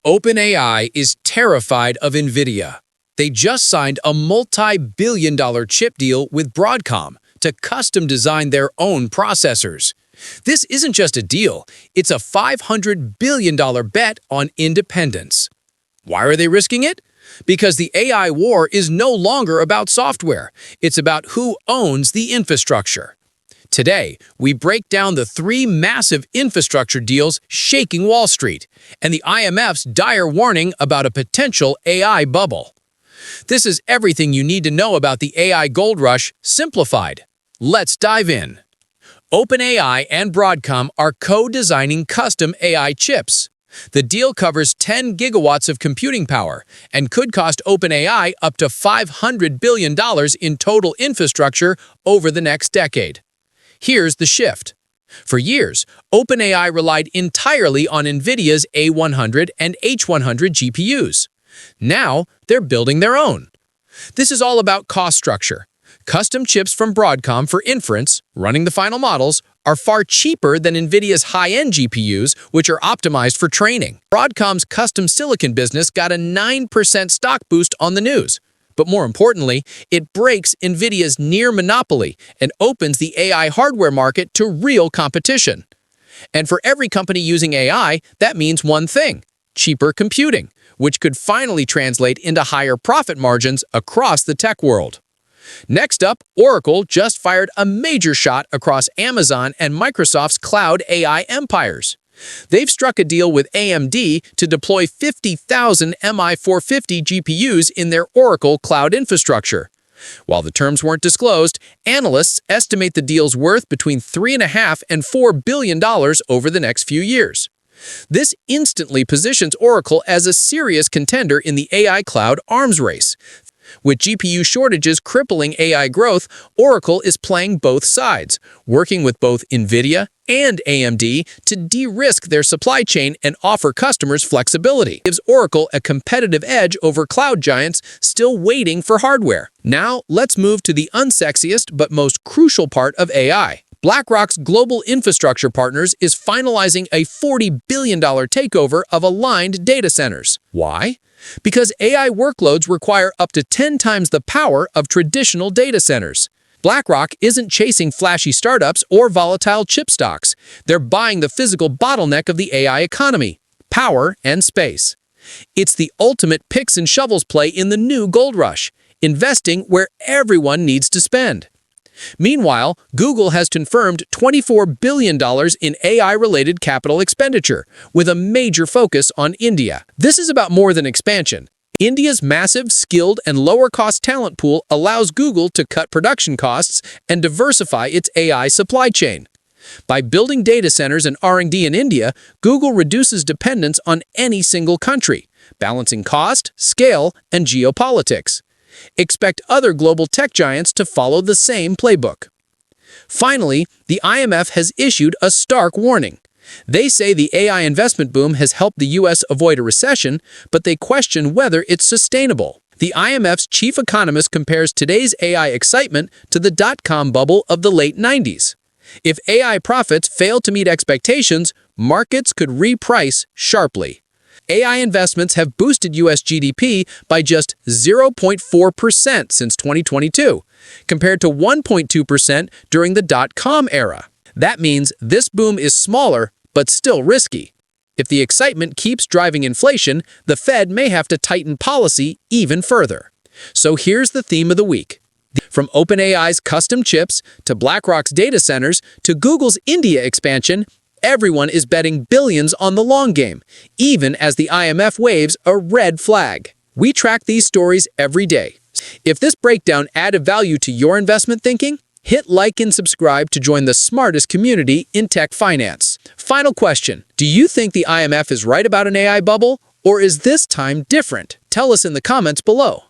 OpenAI is terrified of Nvidia. They just signed a multi-billion-dollar chip deal with Broadcom to custom design their own processors. This isn't just a deal, it's a $500 billion bet on independence. Why are they risking it? Because the AI war is no longer about software, it's about who owns the infrastructure. Today, we break down the three massive infrastructure deals shaking Wall Street and the IMF's dire warning about a potential AI bubble. This is everything you need to know about the AI gold rush, simplified. Let's dive in. OpenAI and Broadcom are co-designing custom AI chips. The deal covers 10 gigawatts of computing power and could cost OpenAI up to $500 billion in total infrastructure over the next decade. Here's the shift. For years, OpenAI relied entirely on Nvidia's A100 and H100 GPUs. Now, they're building their own. This is all about cost structure. Custom chips from Broadcom for inference, running the final models, are far cheaper than Nvidia's high-end GPUs, which are optimized for training. Broadcom's custom silicon business got a 9% stock boost on the news. But more importantly, it breaks Nvidia's near monopoly and opens the AI hardware market to real competition. And for every company using AI, that means one thing: cheaper computing, which could finally translate into higher profit margins across the tech world. Next up, Oracle just fired a major shot across Amazon and Microsoft's cloud AI empires. They've struck a deal with AMD to deploy 50,000 MI450 GPUs in their Oracle cloud infrastructure. While the terms weren't disclosed, analysts estimate the deal's worth between $3.5 and $4 billion over the next few years. This instantly positions Oracle as a serious contender in the AI cloud arms race. With GPU shortages crippling AI growth, Oracle is playing both sides, working with both Nvidia and AMD to de-risk their supply chain and offer customers flexibility. It gives Oracle a competitive edge over cloud giants still waiting for hardware. Now, let's move to the unsexiest but most crucial part of AI. BlackRock's global infrastructure partners is finalizing a $40 billion takeover of aligned data centers. Why? Because AI workloads require up to 10 times the power of traditional data centers. BlackRock isn't chasing flashy startups or volatile chip stocks. They're buying the physical bottleneck of the AI economy: power and space. It's the ultimate picks and shovels play in the new gold rush, investing where everyone needs to spend. Meanwhile, Google has confirmed $24 billion in AI-related capital expenditure, with a major focus on India. This is about more than expansion. India's massive, skilled, and lower-cost talent pool allows Google to cut production costs and diversify its AI supply chain. By building data centers and R&D in India, Google reduces dependence on any single country, balancing cost, scale, and geopolitics. Expect other global tech giants to follow the same playbook. Finally, the IMF has issued a stark warning. They say the AI investment boom has helped the U.S. avoid a recession, but they question whether it's sustainable. The IMF's chief economist compares today's AI excitement to the dot-com bubble of the late 90s. If AI profits fail to meet expectations, markets could reprice sharply. AI investments have boosted U.S. GDP by just 0.4% since 2022, compared to 1.2% during the dot-com era. That means this boom is smaller, but still risky. If the excitement keeps driving inflation, the Fed may have to tighten policy even further. So here's the theme of the week. From OpenAI's custom chips to BlackRock's data centers to Google's India expansion, everyone is betting billions on the long game, even as the IMF waves a red flag. We track these stories every day. If this breakdown added value to your investment thinking, hit like and subscribe to join the smartest community in tech finance. Final question: do you think the IMF is right about an AI bubble, or is this time different? Tell us in the comments below.